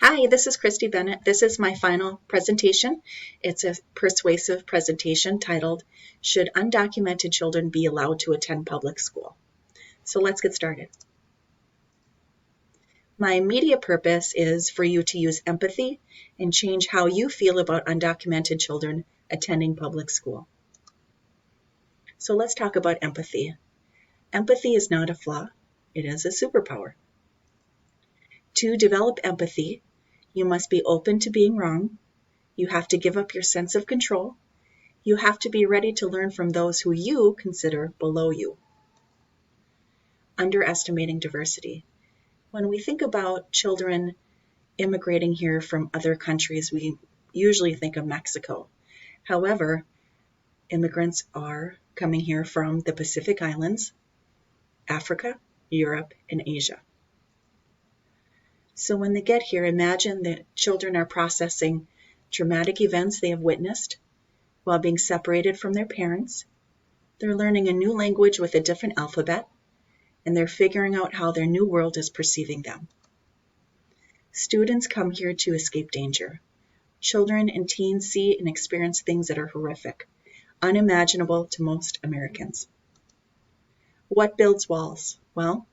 Hi, this is Christy Bennett. This is my final presentation. It's a persuasive presentation titled, Should Undocumented Children Be Allowed to Attend Public School? So let's get started. My immediate purpose is for you to use empathy and change how you feel about undocumented children attending public school. So let's talk about empathy. Empathy is not a flaw, it is a superpower. To develop empathy, you must be open to being wrong. You have to give up your sense of control. You have to be ready to learn from those who you consider below you. Underestimating diversity. When we think about children immigrating here from other countries, we usually think of Mexico. However, immigrants are coming here from the Pacific Islands, Africa, Europe, and Asia. So when they get here, imagine that children are processing traumatic events they have witnessed while being separated from their parents. They're learning a new language with a different alphabet, and they're figuring out how their new world is perceiving them. Students come here to escape danger. Children and teens see and experience things that are horrific, unimaginable to most Americans. What builds walls? Well,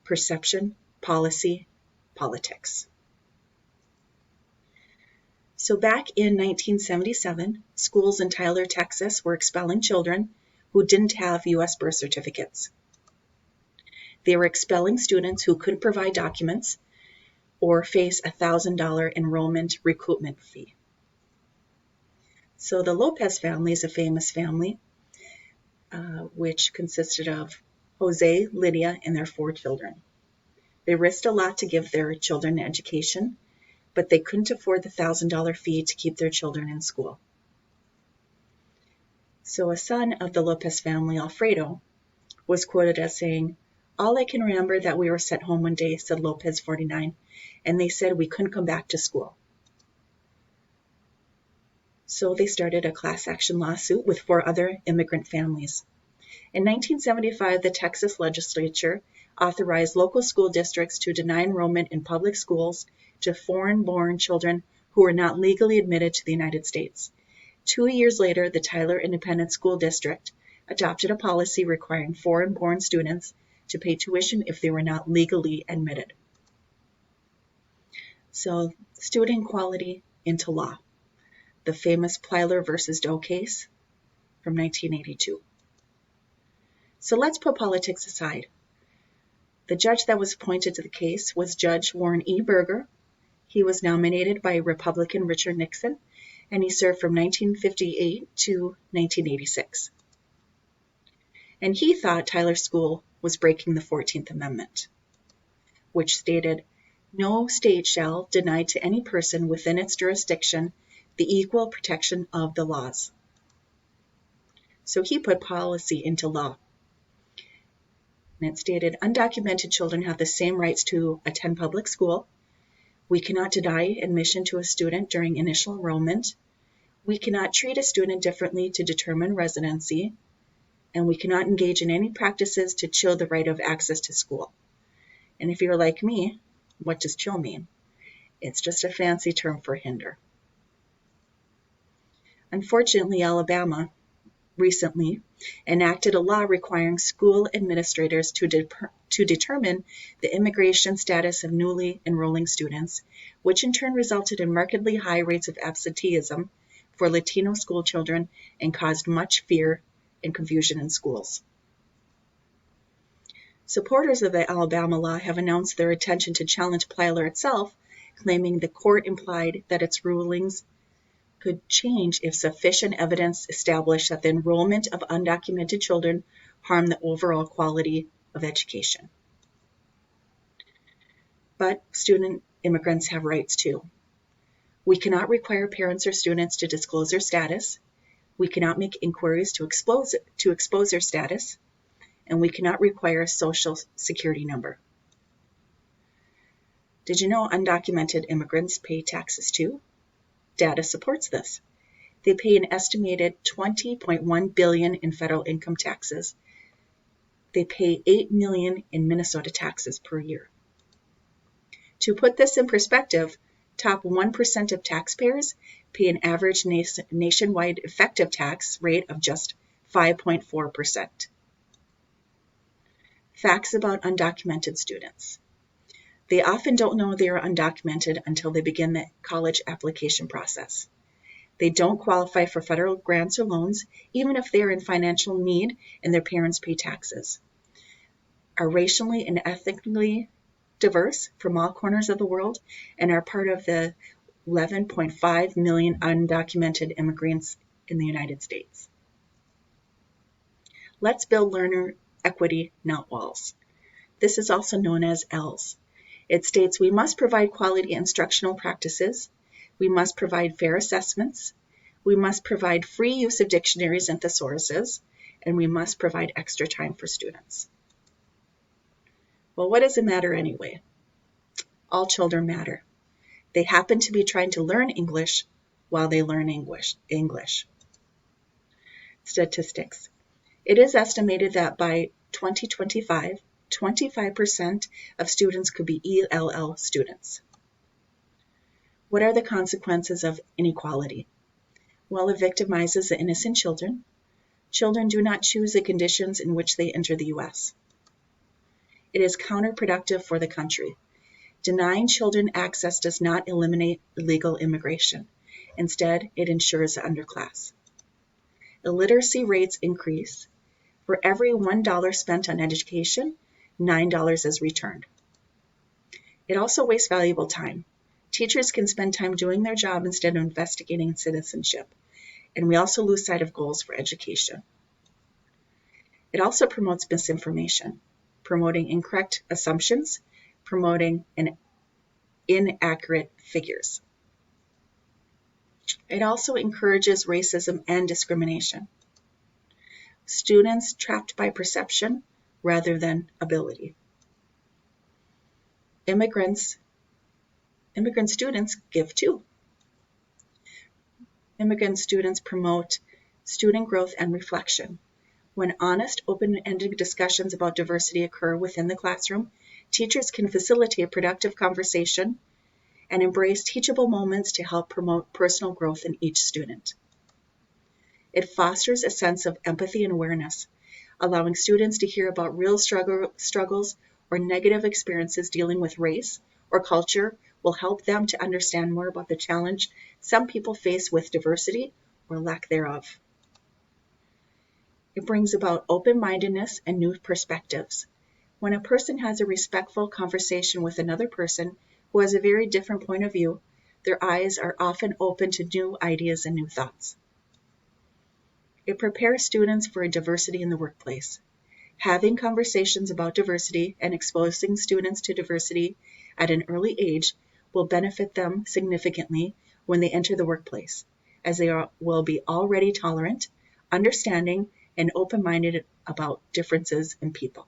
perception, policy, politics. So back in 1977, schools in Tyler, Texas were expelling children who didn't have U.S. birth certificates. They were expelling students who couldn't provide documents or face a $1,000 enrollment recoupment fee. So the Lopez family is a famous family, which consisted of Jose, Lydia, and their 4 children. They risked a lot to give their children an education, but they couldn't afford the $1,000 fee to keep their children in school. So a son of the Lopez family, Alfredo, was quoted as saying, "All I can remember that we were sent home one day," said Lopez 49, "and they said we couldn't come back to school." So they started a class action lawsuit with 4 other immigrant families. In 1975, the Texas legislature authorized local school districts to deny enrollment in public schools to foreign-born children who were not legally admitted to the United States. 2 years later, the Tyler Independent School District adopted a policy requiring foreign-born students to pay tuition if they were not legally admitted. So, student equality into law. The famous Plyler versus Doe case from 1982. So let's put politics aside. The judge that was appointed to the case was Judge Warren E. Burger. He was nominated by Republican Richard Nixon, and he served from 1958 to 1986. And he thought Tyler School was breaking the 14th Amendment, which stated, "No state shall deny to any person within its jurisdiction the equal protection of the laws." So he put policy into law. And it stated, "Undocumented children have the same rights to attend public school. We cannot deny admission to a student during initial enrollment. We cannot treat a student differently to determine residency. And we cannot engage in any practices to chill the right of access to school." And if you're like me, what does chill mean? It's just a fancy term for hinder. Unfortunately, Alabama recently enacted a law requiring school administrators to determine the immigration status of newly enrolling students, which in turn resulted in markedly high rates of absenteeism for Latino school children and caused much fear and confusion in schools. Supporters of the Alabama law have announced their intention to challenge Plyler itself, claiming the court implied that its rulings could change if sufficient evidence established that the enrollment of undocumented children harm the overall quality of education. But student immigrants have rights too. We cannot require parents or students to disclose their status. We cannot make inquiries to expose their status. And we cannot require a social security number. Did you know undocumented immigrants pay taxes too? Data supports this. They pay an estimated $20.1 billion in federal income taxes. They pay $8 million in Minnesota taxes per year. To put this in perspective, Top 1% of taxpayers pay an average nationwide effective tax rate of just 5.4%. Facts about undocumented students. They often don't know they are undocumented until they begin the college application process. They don't qualify for federal grants or loans, even if they are in financial need and their parents pay taxes. Are racially and ethnically diverse from all corners of the world and are part of the 11.5 million undocumented immigrants in the United States. Let's build learner equity, not walls. This is also known as ELS. It states we must provide quality instructional practices, we must provide fair assessments, we must provide free use of dictionaries and thesauruses, and we must provide extra time for students. Well, what does it matter anyway? All children matter. They happen to be trying to learn English while they learn English. Statistics. It is estimated that by 2025, 25% of students could be ELL students. What are the consequences of inequality? Well, it victimizes the innocent children. Children do not choose the conditions in which they enter the U.S. It is counterproductive for the country. Denying children access does not eliminate illegal immigration. Instead, it ensures the underclass. Illiteracy rates increase. For every $1 spent on education, $9 is returned. It also wastes valuable time. Teachers can spend time doing their job instead of investigating citizenship. And we also lose sight of goals for education. It also promotes misinformation, promoting incorrect assumptions, promoting inaccurate figures. It also encourages racism and discrimination. Students trapped by perception rather than ability. Immigrant students give too. Immigrant students promote student growth and reflection. When honest, open-ended discussions about diversity occur within the classroom, teachers can facilitate productive conversation and embrace teachable moments to help promote personal growth in each student. It fosters a sense of empathy and awareness, allowing students to hear about real struggles or negative experiences dealing with race or culture will help them to understand more about the challenge some people face with diversity or lack thereof. It brings about open-mindedness and new perspectives. When a person has a respectful conversation with another person who has a very different point of view, their eyes are often open to new ideas and new thoughts. It prepares students for diversity in the workplace. Having conversations about diversity and exposing students to diversity at an early age will benefit them significantly when they enter the workplace, as they will be already tolerant, understanding, and open-minded about differences in people.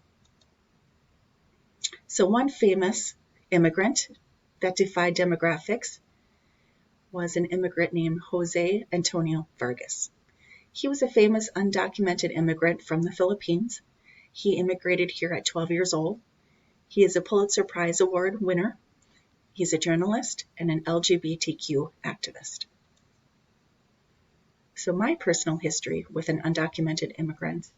So one famous immigrant that defied demographics was an immigrant named Jose Antonio Vargas. He was a famous undocumented immigrant from the Philippines. He immigrated here at 12 years old. He is a Pulitzer Prize Award winner. He's a journalist and an LGBTQ activist. So my personal history with an undocumented immigrant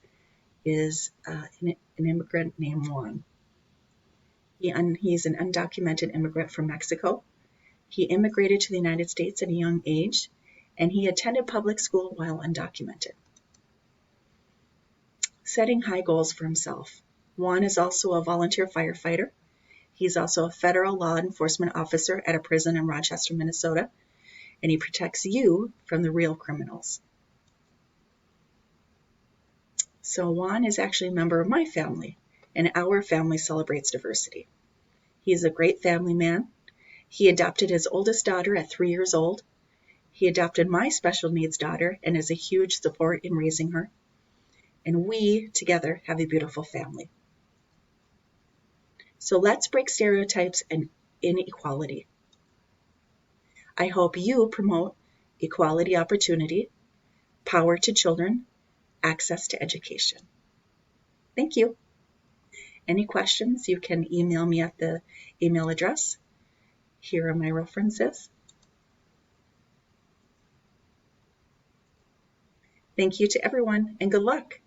is an immigrant named Juan. He's an undocumented immigrant from Mexico. He immigrated to the United States at a young age, and he attended public school while undocumented. Setting high goals for himself. Juan is also a volunteer firefighter. He's also a federal law enforcement officer at a prison in Rochester, Minnesota, and he protects you from the real criminals. So Juan is actually a member of my family, and our family celebrates diversity. He is a great family man. He adopted his oldest daughter at 3 years old. He adopted my special needs daughter and is a huge support in raising her. And we together have a beautiful family. So let's break stereotypes and inequality. I hope you promote equality opportunity, power to children, access to education. Thank you. Any questions, you can email me at the email address Here are my references. Thank you to everyone, and good luck.